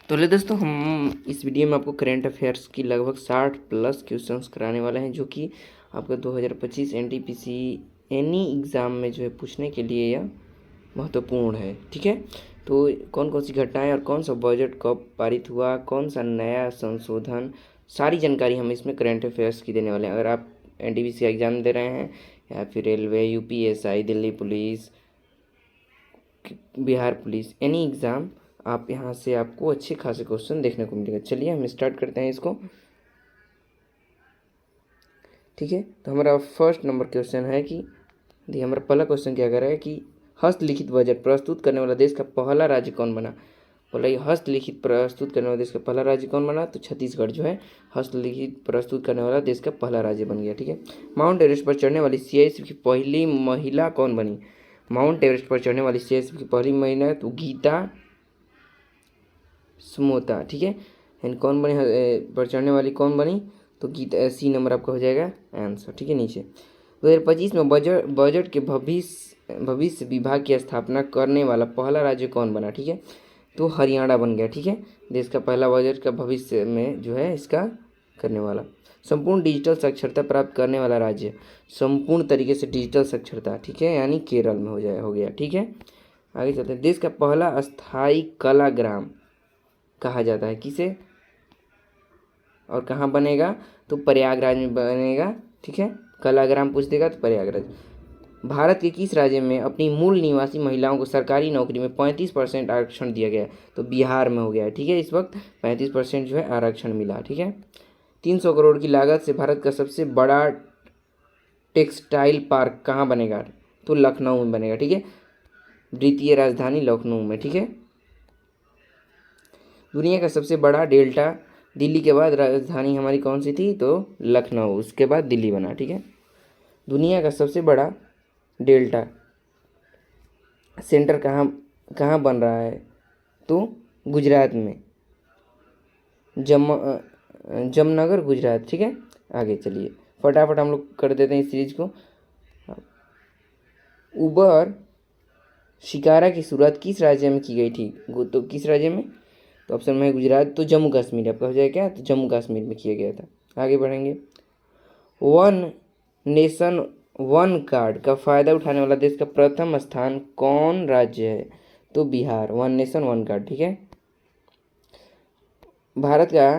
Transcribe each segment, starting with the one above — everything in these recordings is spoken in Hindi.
तो ले दोस्तों, हम इस वीडियो में आपको करेंट अफेयर्स की लगभग 60 प्लस क्वेश्चंस कराने वाले हैं, जो कि आपका 2025 एनटीपीसी एनी एग्ज़ाम में जो है पूछने के लिए यह महत्वपूर्ण है। ठीक है, तो कौन कौन सी घटनाएं और कौन सा बजट कब पारित हुआ, कौन सा नया संशोधन, सारी जानकारी हम इसमें करेंट अफेयर्स की देने वाले हैं। अगर आप एनटीपीसी एग्ज़ाम दे रहे हैं या फिर railway, UPSI, Delhi police, Bihar police, any exam, आप यहाँ से आपको अच्छे खासे क्वेश्चन देखने को मिलेगा। चलिए हम स्टार्ट करते हैं इसको। ठीक है, तो हमारा फर्स्ट नंबर क्वेश्चन है कि देखिए, हमारा पहला क्वेश्चन क्या कर रहा है कि हस्तलिखित बजट प्रस्तुत करने वाला देश का पहला राज्य कौन बना। बोला ये हस्तलिखित प्रस्तुत करने वाला देश का पहला राज्य कौन बना, तो छत्तीसगढ़ जो है हस्तलिखित प्रस्तुत करने वाला देश का पहला राज्य बन गया। ठीक है, माउंट एवरेस्ट पर चढ़ने वाली सीआईएसएफ की पहली महिला कौन बनी। माउंट एवरेस्ट पर चढ़ने वाली सीआईएसएफ की पहली महिला तो गीता समोता। ठीक है, एंड कौन बनी पर चढ़ने वाली कौन बनी, तो गीता, सी नंबर आपका हो जाएगा आंसर। ठीक है, नीचे 2025 में बजट के भविष्य विभाग की स्थापना करने वाला पहला राज्य कौन बना। ठीक है, तो हरियाणा बन गया। ठीक है, देश का पहला बजट का भविष्य में जो है इसका करने वाला। संपूर्ण डिजिटल साक्षरता प्राप्त करने वाला राज्य, संपूर्ण तरीके से डिजिटल साक्षरता, ठीक है, यानी केरल में हो गया। ठीक है, आगे चलते हैं। देश का पहला अस्थाई कलाग्राम कहा जाता है किसे, और कहाँ बनेगा, तो प्रयागराज में बनेगा। ठीक है, कलाग्राम पूछ देगा तो प्रयागराज। भारत के किस राज्य में अपनी मूल निवासी महिलाओं को सरकारी नौकरी में 35% आरक्षण दिया गया है, तो बिहार में हो गया है। ठीक है, इस वक्त 35% जो है आरक्षण मिला। ठीक है, 300 करोड़ की लागत से भारत का सबसे बड़ा टेक्सटाइल पार्क कहाँ बनेगा, तो लखनऊ में बनेगा। ठीक है, द्वितीय राजधानी लखनऊ में। ठीक है, दुनिया का सबसे बड़ा डेल्टा, दिल्ली के बाद राजधानी हमारी कौन सी थी, तो लखनऊ, उसके बाद दिल्ली बना। ठीक है, दुनिया का सबसे बड़ा डेल्टा सेंटर कहाँ कहाँ बन रहा है, तो गुजरात में, जमनगर गुजरात। ठीक है, आगे चलिए फटाफट हम लोग कर देते हैं इस सीरीज को। उबर शिकारा की शुरुआत किस राज्य में की गई थी, तो किस राज्य में, तो ऑप्शन में है गुजरात, तो जम्मू कश्मीर आपका हो जाएगा क्या, तो जम्मू कश्मीर में किया गया था। आगे बढ़ेंगे। वन नेशन वन कार्ड का फ़ायदा उठाने वाला देश का प्रथम स्थान कौन राज्य है, तो Bihar, one nation one card. ठीक है, भारत का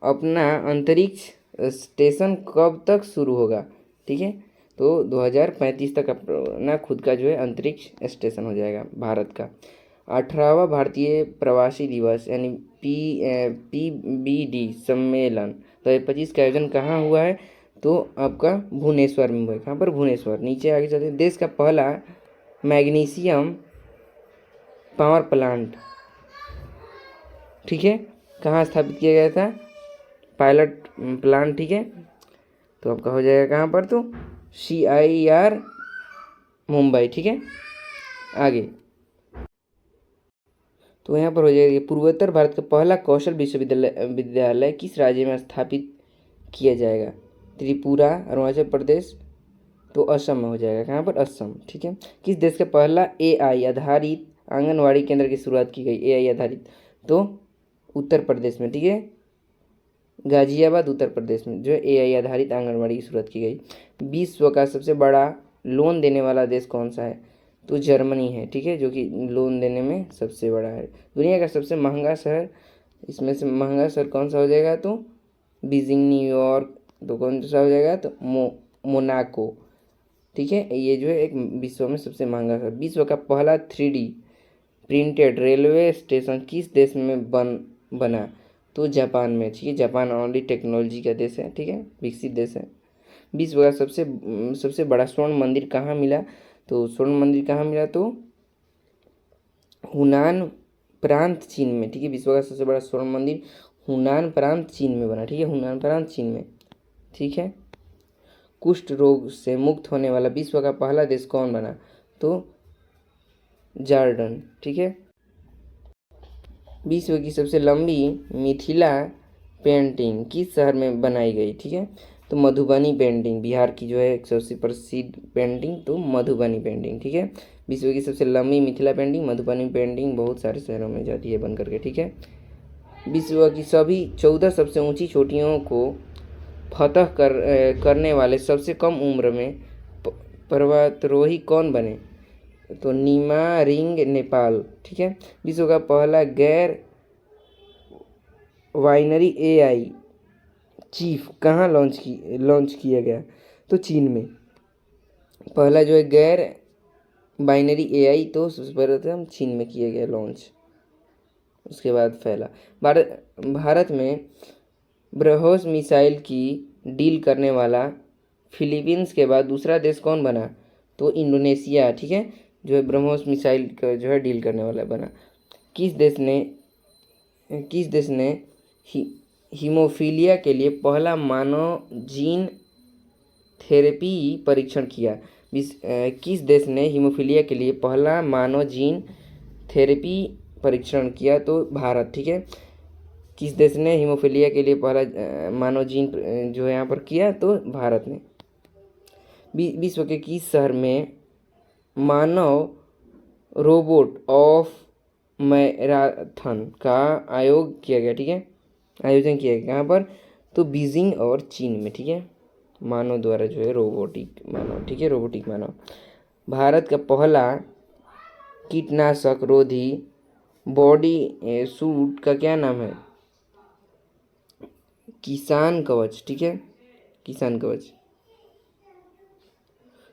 अपना अंतरिक्ष स्टेशन कब तक शुरू होगा। ठीक है, तो 2035 तक अपना खुद का जो है अंतरिक्ष स्टेशन हो जाएगा भारत का। 18वां भारतीय प्रवासी दिवस यानी PBD सम्मेलन 2025 का आयोजन कहाँ हुआ है, तो आपका भुवनेश्वर में हुआ है। कहाँ पर, भुवनेश्वर। नीचे आगे चलते हैं। देश का पहला मैग्नीशियम पावर प्लांट, ठीक है, कहाँ स्थापित किया गया था, पायलट प्लांट। ठीक है, तो आपका हो जाएगा कहाँ पर, तो CIR मुंबई। ठीक है, आगे तो यहाँ पर हो जाएगा पूर्वोत्तर भारत का पहला कौशल विश्वविद्यालय किस राज्य में स्थापित किया जाएगा, त्रिपुरा, अरुणाचल प्रदेश, तो असम में हो जाएगा। कहाँ पर, असम। ठीक है, किस देश का पहला AI आधारित आंगनवाड़ी केंद्र की शुरुआत की गई, AI आधारित, तो उत्तर प्रदेश में। ठीक है, गाजियाबाद उत्तर प्रदेश में जो AI आधारित आंगनवाड़ी की शुरुआत की गई। विश्व का सबसे बड़ा लोन देने वाला देश कौन सा है, तो जर्मनी है। ठीक है, जो कि लोन देने में सबसे बड़ा है। दुनिया का सबसे महंगा शहर, इसमें से महंगा शहर कौन सा हो जाएगा, तो बीजिंग, न्यूयॉर्क, तो कौन सा हो जाएगा, तो मोनाको। ठीक है, ये जो है एक विश्व में सबसे महंगा शहर। विश्व का पहला 3D प्रिंटेड रेलवे स्टेशन किस देश में बना, तो जापान में। ठीक है, जापान ओनली टेक्नोलॉजी का देश है। ठीक है, विकसित देश है। विश्व का सबसे बड़ा स्वर्ण मंदिर कहाँ मिला, तो स्वर्ण मंदिर कहाँ मिला, तो हुनान प्रांत, चीन में। ठीक है, विश्व का सबसे बड़ा स्वर्ण मंदिर हुनान प्रांत, चीन में बना। ठीक है, हुनान प्रांत, चीन में। ठीक है, कुष्ठ रोग से मुक्त होने वाला विश्व का पहला देश कौन बना, तो जॉर्डन। ठीक है, विश्व की सबसे लंबी मिथिला पेंटिंग किस शहर में बनाई गई। ठीक है, तो मधुबनी पेंटिंग, बिहार की जो है एक सबसे प्रसिद्ध पेंटिंग, तो मधुबनी पेंटिंग। ठीक है, विश्व की सबसे लंबी मिथिला पेंटिंग, मधुबनी पेंटिंग बहुत सारे शहरों में जाती है बन करके। ठीक है, विश्व की सभी 14 सबसे ऊंची चोटियों को फतह करने वाले सबसे कम उम्र में पर्वतारोही कौन बने? तो नीमा रिंग नेपाल। ठीक है। विश्व का पहला गैर वाइनरी एआई चीफ कहाँ लॉन्च किया गया? तो चीन में। पहला जो है गैर बाइनरी एआई तो सर्वप्रथम चीन में किया गया लॉन्च, उसके बाद फैला। भारत में ब्रह्मोस मिसाइल की डील करने वाला फिलीपींस के बाद दूसरा देश कौन बना? तो इंडोनेशिया। ठीक है, जो है ब्रह्मोस मिसाइल का जो है डील करने वाला बना। किस देश ने हीमोफीलिया के लिए पहला मानव जीन थेरेपी परीक्षण किया? किस देश ने हीमोफीलिया के लिए पहला मानव जीन थेरेपी परीक्षण किया? तो भारत। ठीक है। किस देश ने हीमोफीलिया के लिए पहला मानव जीन जो है यहाँ पर किया? तो भारत ने। विश्व के किस शहर में मानव रोबोट ऑफ मैराथन का आयोजन किया गया? ठीक है, आयोजन किया गया कहाँ पर? तो बीजिंग और चीन में। ठीक है, मानव द्वारा जो है रोबोटिक मानव। ठीक है, रोबोटिक मानव। भारत का पहला कीटनाशक रोधी बॉडी सूट का क्या नाम है? किसान कवच। ठीक है, किसान कवच।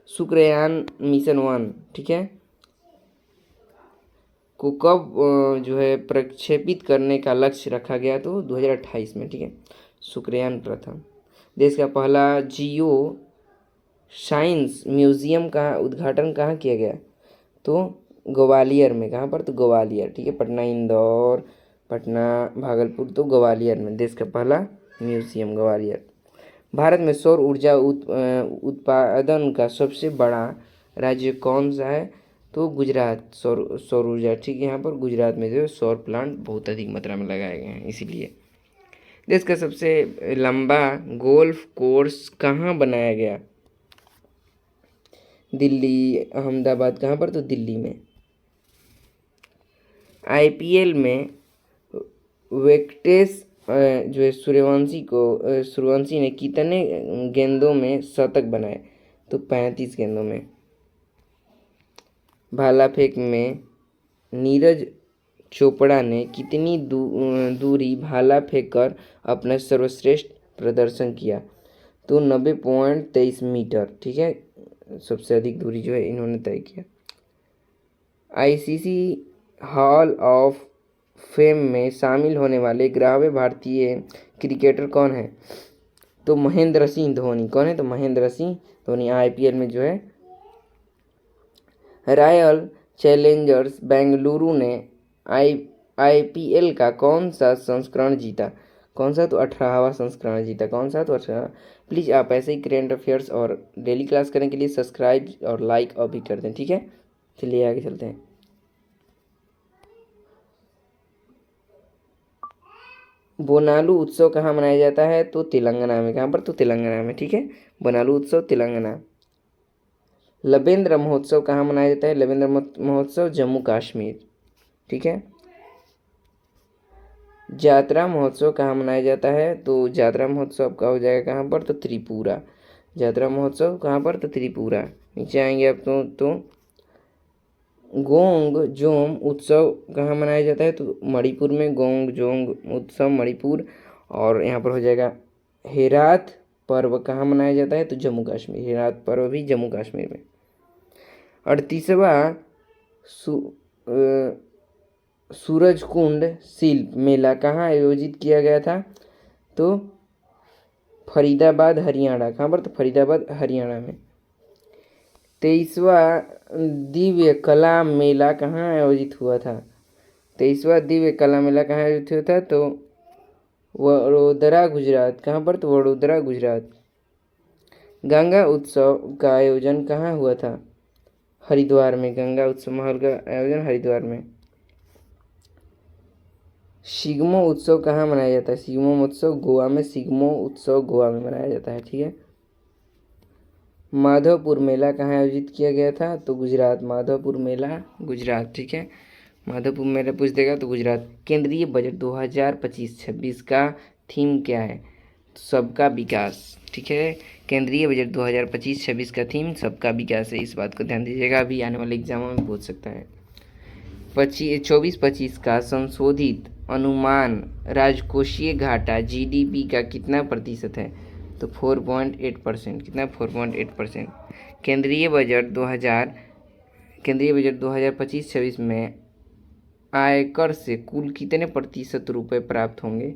शुक्रयान मिशन 1 ठीक है को कब जो है प्रक्षेपित करने का लक्ष्य रखा गया? तो 2028 में। ठीक है, शुक्रयान प्रथम। देश का पहला जियो साइंस म्यूजियम का उद्घाटन कहाँ किया गया? तो ग्वालियर में। कहाँ पर? तो ग्वालियर। ठीक है, पटना, इंदौर, पटना, भागलपुर, तो ग्वालियर में देश का पहला म्यूजियम ग्वालियर। भारत में सौर ऊर्जा उत्पादन का सबसे बड़ा राज्य कौन सा है? तो गुजरात। सौर ऊर्जा। ठीक है, यहाँ पर गुजरात में जो है सौर प्लांट बहुत अधिक मात्रा में लगाए गए हैं इसीलिए। देश का सबसे लंबा गोल्फ कोर्स कहाँ बनाया गया? दिल्ली, अहमदाबाद। कहाँ पर? तो दिल्ली में। आईपीएल में वेंकटेश जो है सूर्यवंशी ने कितने गेंदों में शतक बनाए? तो 35 गेंदों में। भाला फेंक में नीरज चोपड़ा ने कितनी दूरी भाला फेंक कर अपना सर्वश्रेष्ठ प्रदर्शन किया? तो 90.23 मीटर। ठीक है, सबसे अधिक दूरी जो है इन्होंने तय किया। आईसीसी हॉल ऑफ फेम में शामिल होने वाले 11वें भारतीय क्रिकेटर कौन है? तो महेंद्र सिंह धोनी। कौन है? तो महेंद्र सिंह धोनी। आईपीएल में जो है रॉयल चैलेंजर्स बेंगलुरु ने आईपीएल का कौन सा संस्करण जीता? कौन सा? तो 18वां संस्करण जीता। कौन सा? तो 18। प्लीज़ आप ऐसे ही करेंट अफेयर्स और डेली क्लास करने के लिए सब्सक्राइब और लाइक अभी कर दें। ठीक है, चलिए आगे चलते हैं। बोनालू उत्सव कहाँ मनाया जाता है? तो तेलंगाना में। कहाँ पर? तो तेलंगाना में। ठीक है, बोनालू उत्सव तेलंगाना। लबेंद्र महोत्सव कहाँ मनाया जाता है? लबेंद्र महोत्सव जम्मू कश्मीर। ठीक है। यात्रा महोत्सव कहाँ मनाया जाता है? तो यात्रा महोत्सव का हो जाएगा कहाँ पर? तो त्रिपुरा। यात्रा महोत्सव कहाँ पर? तो त्रिपुरा। नीचे आएंगे आप तो गोंग जोम उत्सव कहाँ मनाया जाता है? तो मणिपुर में। गोंग जोंग उत्सव मणिपुर। और यहाँ पर हो जाएगा हेरात पर्व कहाँ मनाया जाता है? तो जम्मू कश्मीर। हेरात पर्व भी जम्मू कश्मीर में। 38वां सूरजकुंड शिल्प मेला कहाँ आयोजित किया गया था? तो फरीदाबाद हरियाणा। कहाँ पर? तो फरीदाबाद हरियाणा में। 23वां दिव्य कला मेला कहाँ आयोजित हुआ था? 23वां दिव्य कला मेला कहाँ आयोजित हुआ था? तो वडोदरा गुजरात। कहाँ पर? तो वडोदरा गुजरात। गंगा उत्सव का आयोजन कहाँ हुआ था? हरिद्वार में। गंगा उत्सव महल का आयोजन हरिद्वार में। शिगमो उत्सव कहाँ मनाया जाता है? शिगमो उत्सव गोवा में। शिगमो उत्सव गोवा में मनाया जाता है। ठीक है। माधवपुर मेला कहाँ आयोजित किया गया था? तो गुजरात। माधवपुर मेला गुजरात। ठीक है। माधवपुर मेरे पूछ देगा तो गुजरात। केंद्रीय बजट 2025-26 का थीम क्या है? सबका विकास। ठीक है, केंद्रीय बजट 2025-26 का थीम सबका विकास है, इस बात को ध्यान दीजिएगा, अभी आने वाले एग्जामों में पूछ सकता है। 24-25 का संशोधित अनुमान राजकोषीय घाटा जीडीपी का कितना प्रतिशत है? तो 4.8%। कितना? 4.8%। केंद्रीय बजट 2025-26 में आयकर से कुल कितने प्रतिशत रुपए प्राप्त होंगे?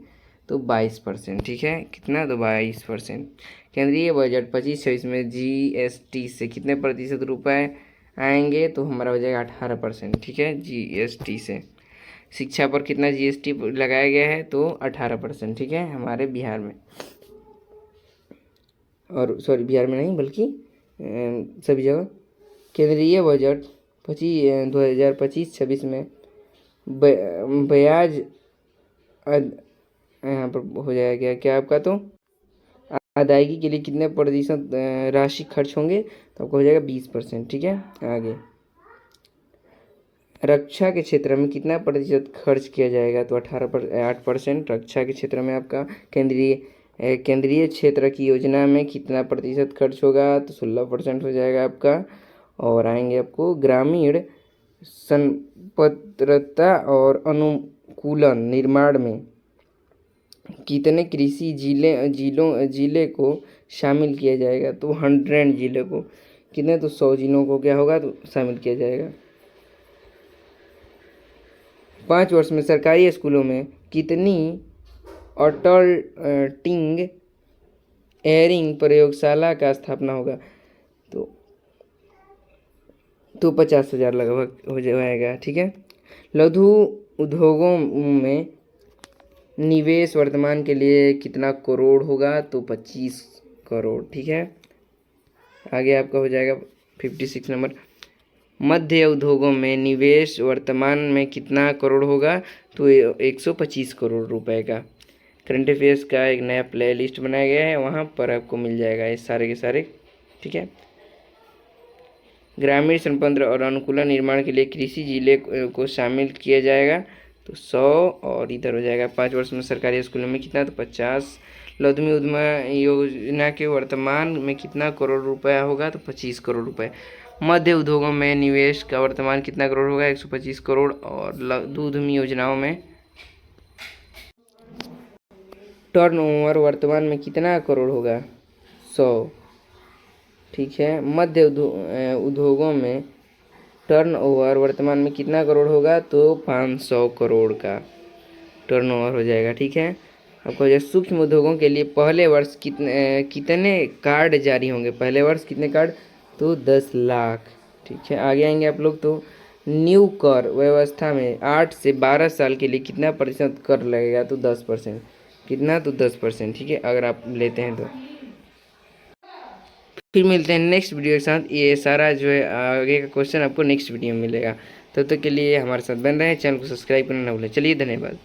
तो 22%। ठीक है, कितना? तो 22%। केंद्रीय बजट 25-26 में जीएसटी से कितने प्रतिशत रुपए आएंगे? तो हमारा हो जाएगा 18%। ठीक है, जीएसटी से। शिक्षा पर कितना जीएसटी लगाया गया है? तो 18%। ठीक है, हमारे बिहार में, और सॉरी बिहार में नहीं बल्कि सभी जगह। केंद्रीय बजट 2025-26 में ब्याज यहाँ पर हो जाएगा क्या आपका? तो अदायगी के लिए कितने प्रतिशत राशि खर्च होंगे? तो आपको हो जाएगा 20%। ठीक है, आगे रक्षा के क्षेत्र में कितना प्रतिशत खर्च किया जाएगा? तो 8%। रक्षा के क्षेत्र में आपका केंद्रीय क्षेत्र की योजना में कितना प्रतिशत खर्च होगा? तो 16% हो जाएगा आपका। और आएंगे आपको ग्रामीण संपत्रता और अनुकूलन निर्माण में कितने कृषि जिले को शामिल किया जाएगा? तो 100 जिले को। कितने? तो 100 जिलों को क्या होगा? तो शामिल किया जाएगा। 5 वर्ष में सरकारी स्कूलों में कितनी अटल्टिंग एयरिंग प्रयोगशाला का स्थापना होगा? तो 50,000 लगभग हो जाएगा। ठीक है, लघु उद्योगों में निवेश वर्तमान के लिए कितना करोड़ होगा? तो 25 करोड़। ठीक है, आगे आपका हो जाएगा 56 नंबर। मध्य उद्योगों में निवेश वर्तमान में कितना करोड़ होगा? तो 125 करोड़ रुपए का। करंट अफेयर्स का एक नया प्ले लिस्ट बनाया गया है, वहाँ पर आपको मिल जाएगा ये सारे के सारे। ठीक है, ग्रामीण संपन्न और अनुकूलन निर्माण के लिए कृषि जिले को शामिल किया जाएगा। तो 100 और इधर हो जाएगा 5 वर्ष में सरकारी स्कूलों में कितना? तो 50। लघु उद्यम योजना के वर्तमान में कितना करोड़ रुपया होगा? तो 25 करोड़ रुपए। मध्य उद्योगों में निवेश का वर्तमान कितना करोड़ होगा? 125 करोड़। और लघु उद्यमी योजनाओं में टर्नओवर वर्तमान में कितना करोड़ होगा? 100। ठीक है, मध्य उद्योगों में टर्नओवर वर्तमान में कितना करोड़ होगा? तो 500 करोड़ का टर्नओवर हो जाएगा। ठीक है, आपको जो सूक्ष्म उद्योगों के लिए पहले वर्ष कितने कार्ड जारी होंगे? पहले वर्ष कितने कार्ड? तो 10 लाख। ठीक है, आगे आएंगे आप लोग। तो न्यू कर व्यवस्था में 8 से 12 साल के लिए कितना प्रतिशत कर लगेगा? तो 10%। कितना? तो 10%। ठीक है, अगर आप लेते हैं तो। फिर मिलते हैं नेक्स्ट वीडियो के साथ। ये सारा जो है आगे का क्वेश्चन आपको नेक्स्ट वीडियो में मिलेगा। तब तक के लिए हमारे साथ बन रहे हैं, चैनल को सब्सक्राइब करना ना भूलें। चलिए, धन्यवाद।